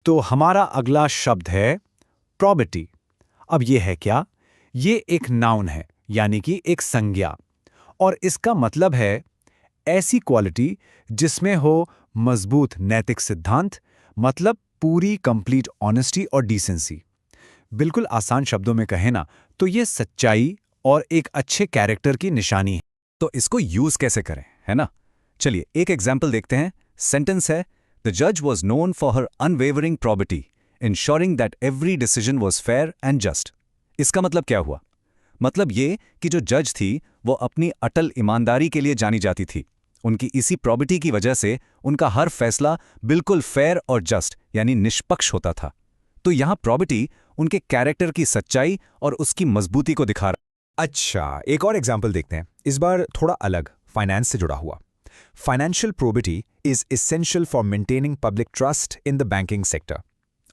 तो हमारा अगला शब्द है प्रॉबिटी। अब ये है क्या? ये एक नाउन है, यानी कि एक संज्ञा, और इसका मतलब है ऐसी क्वालिटी जिसमें हो मजबूत नैतिक सिद्धांत, मतलब पूरी कंप्लीट ऑनेस्टी और डिसेंसी। बिल्कुल आसान शब्दों में कहें ना, तो ये सच्चाई और एक अच्छे कैरेक्टर की निशानी है। तो इसको यूज कैसे करें, है ना? चलिए एक एग्जाम्पल देखते हैं। सेंटेंस है, द जज was known for her unwavering probity, ensuring that every decision was fair and just. इसका मतलब क्या हुआ? मतलब ये कि जो जज थी वो अपनी अटल ईमानदारी के लिए जानी जाती थी। उनकी इसी प्रॉबिटी की वजह से उनका हर फैसला बिल्कुल फेयर और जस्ट यानी निष्पक्ष होता था। तो यहाँ प्रॉबिटी उनके कैरेक्टर की सच्चाई और उसकी मजबूती को दिखा रहा। अच्छा, एक और एग्जाम्पल देखते हैं, इस बार थोड़ा अलग, फाइनेंस से जुड़ा हुआ। Financial probity is essential for maintaining public trust in the banking sector.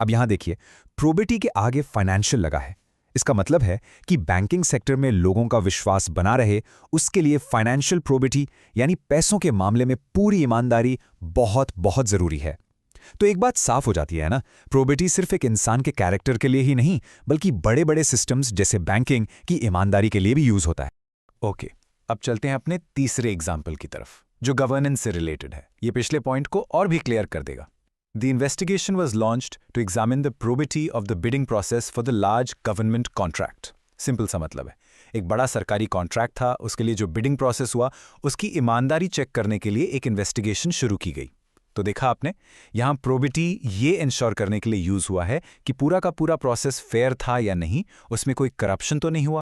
अब यहां देखिए, प्रोबिटी के आगे फाइनेंशियल लगा है। इसका मतलब है कि बैंकिंग सेक्टर में लोगों का विश्वास बना रहे, उसके लिए फाइनेंशियल प्रोबिटी यानी पैसों के मामले में पूरी ईमानदारी बहुत बहुत जरूरी है। तो एक बात साफ हो जाती है ना, प्रोबिटी सिर्फ एक इंसान के कैरेक्टर के लिए ही नहीं, बल्कि बड़े बड़े सिस्टम्स जैसे बैंकिंग की ईमानदारी के लिए भी यूज होता है। ओके, अब चलते हैं अपने तीसरे एग्जाम्पल की तरफ, जो गवर्नेंस से रिलेटेड है। ये पिछले पॉइंट को और भी क्लियर कर देगा। The investigation was launched to examine the probity of the bidding process for the large government contract. Simple सा मतलब है, एक बड़ा सरकारी कॉन्ट्रैक्ट था, उसके लिए जो बिडिंग प्रोसेस हुआ उसकी ईमानदारी चेक करने के लिए एक इन्वेस्टिगेशन शुरू की गई। तो देखा आपने, यहाँ प्रोबिटी ये इंश्योर करने के लिए यूज हुआ है कि पूरा का पूरा प्रोसेस फेयर था या नहीं, उसमें कोई करप्शन तो नहीं हुआ।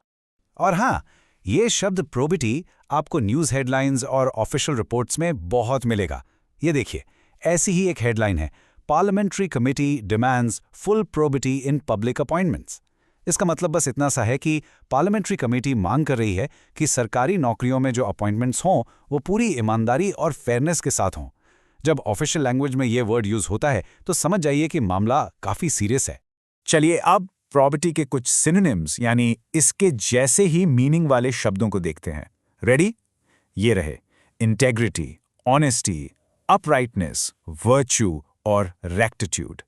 और हाँ, ये शब्द प्रोबिटी आपको न्यूज़ हेडलाइंस और ऑफिशियल रिपोर्ट्स में बहुत मिलेगा। ये देखिए, ऐसी ही एक हेडलाइन है, parliamentary committee demands full probity in public appointments. इसका मतलब बस इतना सा है कि पार्लियामेंट्री कमेटी मांग कर रही है कि सरकारी नौकरियों में जो अपॉइंटमेंट्स हों वो पूरी ईमानदारी और फेयरनेस के साथ हों। जब ऑफिशियल लैंग्वेज में ये वर्ड यूज होता है तो समझ जाइए कि मामला काफी सीरियस है। चलिए अब प्रॉबिटी के कुछ सिनोनिम्स यानी इसके जैसे ही मीनिंग वाले शब्दों को देखते हैं। रेडी? ये रहे इंटेग्रिटी, ऑनेस्टी, अपराइटनेस, वर्च्यू और रेक्टिट्यूड।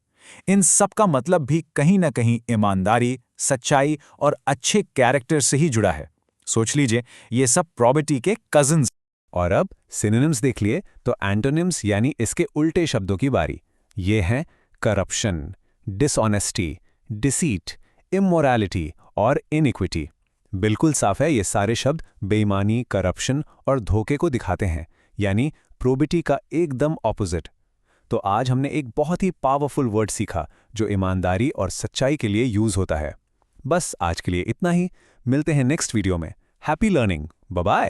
इन सब का मतलब भी कहीं ना कहीं ईमानदारी, सच्चाई और अच्छे कैरेक्टर से ही जुड़ा है। सोच लीजिए, ये सब प्रॉबिटी के कजिन्स। और अब सिनोनिम्स देख लिए तो एंटोनिम्स यानी इसके उल्टे शब्दों की बारी। ये हैं करप्शन, डिसऑनेस्टी, डिसीट, इमोरलिटी और इनइक्विटी। बिल्कुल साफ है, ये सारे शब्द बेईमानी, करप्शन और धोखे को दिखाते हैं, यानी प्रोबिटी का एकदम ऑपोजिट। तो आज हमने एक बहुत ही पावरफुल वर्ड सीखा जो ईमानदारी और सच्चाई के लिए यूज होता है। बस आज के लिए इतना ही, मिलते हैं नेक्स्ट वीडियो में। Happy learning, bye bye.